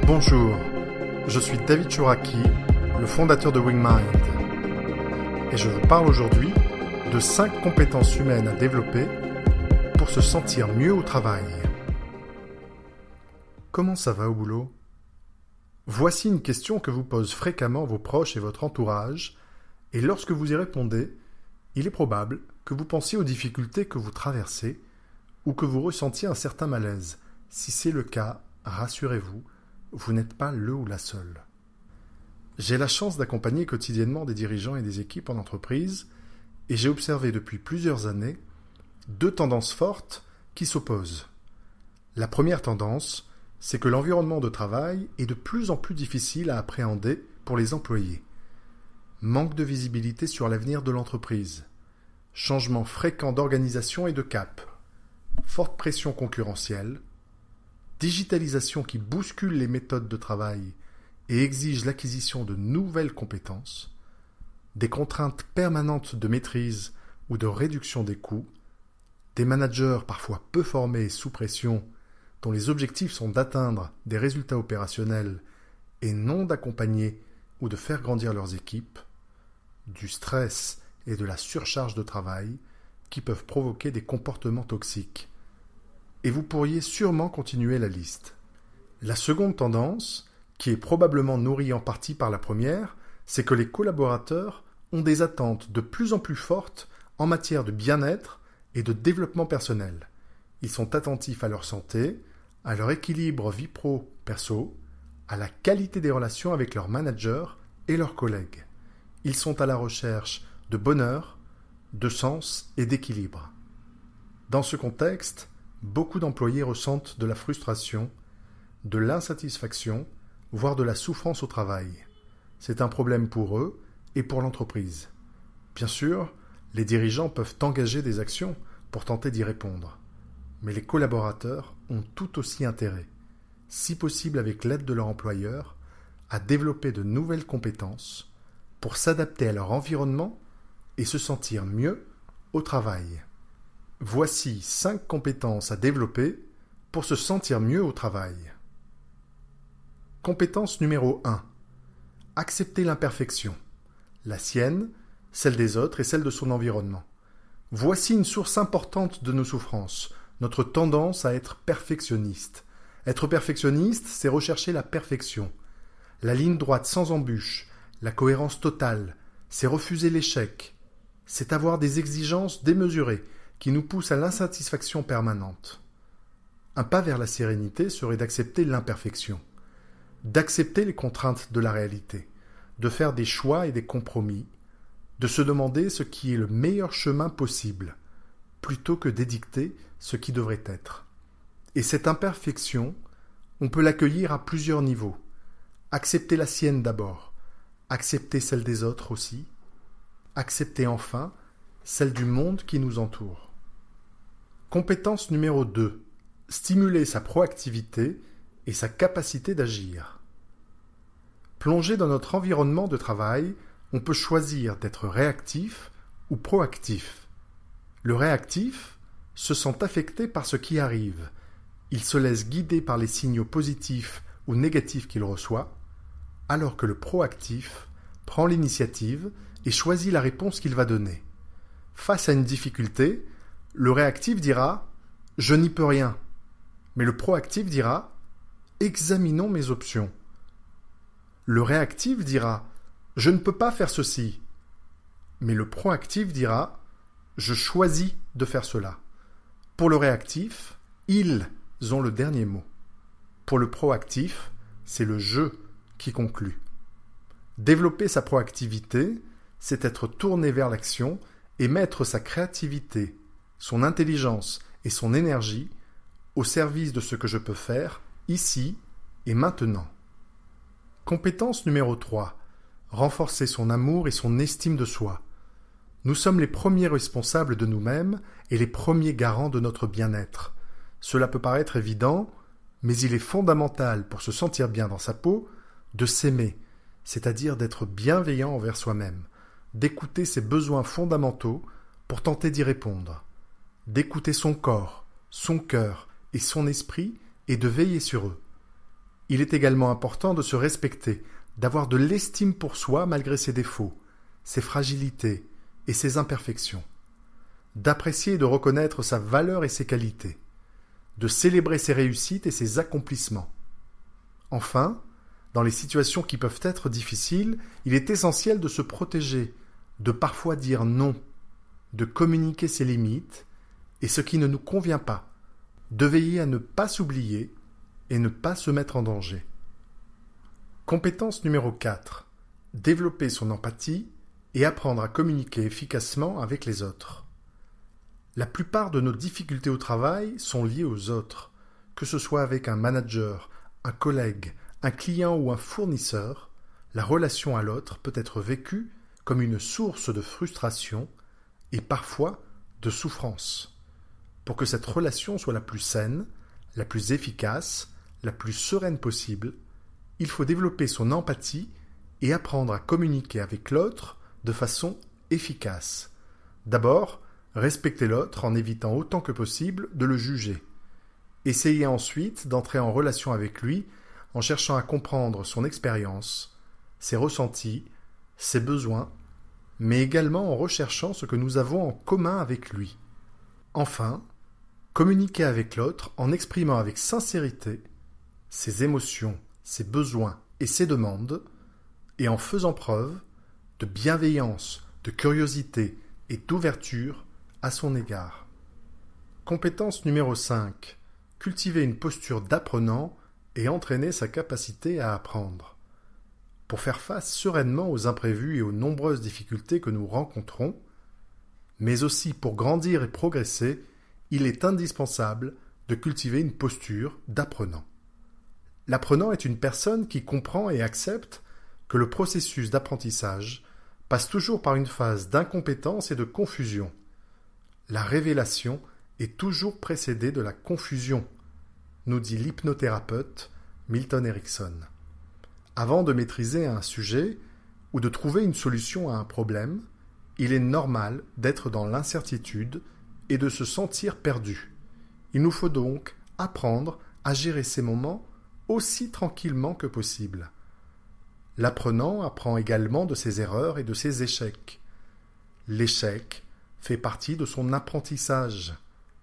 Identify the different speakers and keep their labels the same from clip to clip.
Speaker 1: Bonjour, je suis David Chouraki, le fondateur de WingMind, et je vous parle aujourd'hui de 5 compétences humaines à développer pour se sentir mieux au travail. Comment ça va au boulot ? Voici une question que vous posent fréquemment vos proches et votre entourage, et lorsque vous y répondez, il est probable que vous pensiez aux difficultés que vous traversez ou que vous ressentiez un certain malaise. Si c'est le cas, rassurez-vous, vous n'êtes pas le ou la seule. J'ai la chance d'accompagner quotidiennement des dirigeants et des équipes en entreprise et j'ai observé depuis plusieurs années 2 tendances fortes qui s'opposent. La première tendance, c'est que l'environnement de travail est de plus en plus difficile à appréhender pour les employés. Manque de visibilité sur l'avenir de l'entreprise, changement fréquent d'organisation et de cap, forte pression concurrentielle, digitalisation qui bouscule les méthodes de travail et exige l'acquisition de nouvelles compétences, des contraintes permanentes de maîtrise ou de réduction des coûts, des managers parfois peu formés et sous pression dont les objectifs sont d'atteindre des résultats opérationnels et non d'accompagner ou de faire grandir leurs équipes, du stress et de la surcharge de travail qui peuvent provoquer des comportements toxiques. Et vous pourriez sûrement continuer la liste. La seconde tendance, qui est probablement nourrie en partie par la première, c'est que les collaborateurs ont des attentes de plus en plus fortes en matière de bien-être et de développement personnel. Ils sont attentifs à leur santé, à leur équilibre vie pro-perso, à la qualité des relations avec leurs managers et leurs collègues. Ils sont à la recherche de bonheur, de sens et d'équilibre. Dans ce contexte, beaucoup d'employés ressentent de la frustration, de l'insatisfaction, voire de la souffrance au travail. C'est un problème pour eux et pour l'entreprise. Bien sûr, les dirigeants peuvent engager des actions pour tenter d'y répondre. Mais les collaborateurs ont tout aussi intérêt, si possible avec l'aide de leur employeur, à développer de nouvelles compétences pour s'adapter à leur environnement et se sentir mieux au travail. Voici 5 compétences à développer pour se sentir mieux au travail. Compétence numéro 1. Accepter l'imperfection. La sienne, celle des autres et celle de son environnement. Voici une source importante de nos souffrances, notre tendance à être perfectionniste. Être perfectionniste, c'est rechercher la perfection. La ligne droite sans embûche, la cohérence totale, c'est refuser l'échec. C'est avoir des exigences démesurées qui nous poussent à l'insatisfaction permanente. Un pas vers la sérénité serait d'accepter l'imperfection, d'accepter les contraintes de la réalité, de faire des choix et des compromis, de se demander ce qui est le meilleur chemin possible, plutôt que d'édicter ce qui devrait être. Et cette imperfection, on peut l'accueillir à plusieurs niveaux. Accepter la sienne d'abord, accepter celle des autres aussi, accepter enfin celle du monde qui nous entoure. Compétence numéro 2. Stimuler sa proactivité et sa capacité d'agir. Plongé dans notre environnement de travail, on peut choisir d'être réactif ou proactif. Le réactif se sent affecté par ce qui arrive. Il se laisse guider par les signaux positifs ou négatifs qu'il reçoit, alors que le proactif prend l'initiative et choisit la réponse qu'il va donner. Face à une difficulté, le réactif dira « je n'y peux rien », mais le proactif dira « examinons mes options ». Le réactif dira « je ne peux pas faire ceci », mais le proactif dira « je choisis de faire cela ». Pour le réactif, ils ont le dernier mot. Pour le proactif, c'est le « je » qui conclut. Développer sa proactivité, c'est être tourné vers l'action et mettre sa créativité, son intelligence et son énergie au service de ce que je peux faire ici et maintenant. Compétence numéro 3. Renforcer son amour et son estime de soi. Nous sommes les premiers responsables de nous-mêmes et les premiers garants de notre bien-être. Cela peut paraître évident, mais il est fondamental pour se sentir bien dans sa peau de s'aimer, c'est-à-dire d'être bienveillant envers soi-même, d'écouter ses besoins fondamentaux pour tenter d'y répondre, d'écouter son corps, son cœur et son esprit et de veiller sur eux. Il est également important de se respecter, d'avoir de l'estime pour soi malgré ses défauts, ses fragilités et ses imperfections, d'apprécier et de reconnaître sa valeur et ses qualités, de célébrer ses réussites et ses accomplissements. Enfin, dans les situations qui peuvent être difficiles, il est essentiel de se protéger, de parfois dire non, de communiquer ses limites et ce qui ne nous convient pas, de veiller à ne pas s'oublier et ne pas se mettre en danger. Compétence numéro 4. Développer son empathie et apprendre à communiquer efficacement avec les autres. La plupart de nos difficultés au travail sont liées aux autres, que ce soit avec un manager, un collègue, un client ou un fournisseur. La relation à l'autre peut être vécue comme une source de frustration et parfois de souffrance. Pour que cette relation soit la plus saine, la plus efficace, la plus sereine possible, il faut développer son empathie et apprendre à communiquer avec l'autre de façon efficace. D'abord, respecter l'autre en évitant autant que possible de le juger. Essayez ensuite d'entrer en relation avec lui en cherchant à comprendre son expérience, ses ressentis, ses besoins, mais également en recherchant ce que nous avons en commun avec lui. Enfin, communiquer avec l'autre en exprimant avec sincérité ses émotions, ses besoins et ses demandes, et en faisant preuve de bienveillance, de curiosité et d'ouverture à son égard. Compétence numéro 5. Cultiver une posture d'apprenant et entraîner sa capacité à apprendre. Pour faire face sereinement aux imprévus et aux nombreuses difficultés que nous rencontrons, mais aussi pour grandir et progresser, il est indispensable de cultiver une posture d'apprenant. L'apprenant est une personne qui comprend et accepte que le processus d'apprentissage passe toujours par une phase d'incompétence et de confusion. La révélation est toujours précédée de la confusion, nous dit l'hypnothérapeute Milton Erickson. Avant de maîtriser un sujet ou de trouver une solution à un problème, il est normal d'être dans l'incertitude et de se sentir perdu. Il nous faut donc apprendre à gérer ces moments aussi tranquillement que possible. L'apprenant apprend également de ses erreurs et de ses échecs. L'échec fait partie de son apprentissage.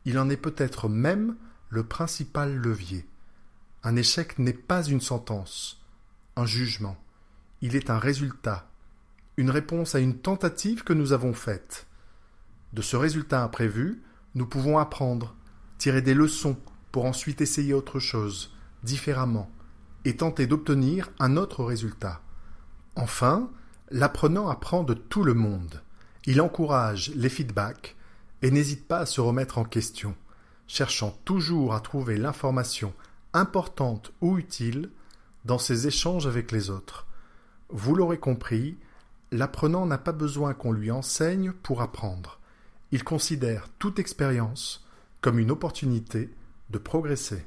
Speaker 1: Il en est peut-être même le principal levier. Un échec n'est pas une sentence, un jugement. Il est un résultat, une réponse à une tentative que nous avons faite. De ce résultat imprévu, nous pouvons apprendre, tirer des leçons pour ensuite essayer autre chose, différemment, et tenter d'obtenir un autre résultat. Enfin, l'apprenant apprend de tout le monde. Il encourage les feedbacks et n'hésite pas à se remettre en question, cherchant toujours à trouver l'information importante ou utile dans ses échanges avec les autres. Vous l'aurez compris, l'apprenant n'a pas besoin qu'on lui enseigne pour apprendre. Il considère toute expérience comme une opportunité de progresser.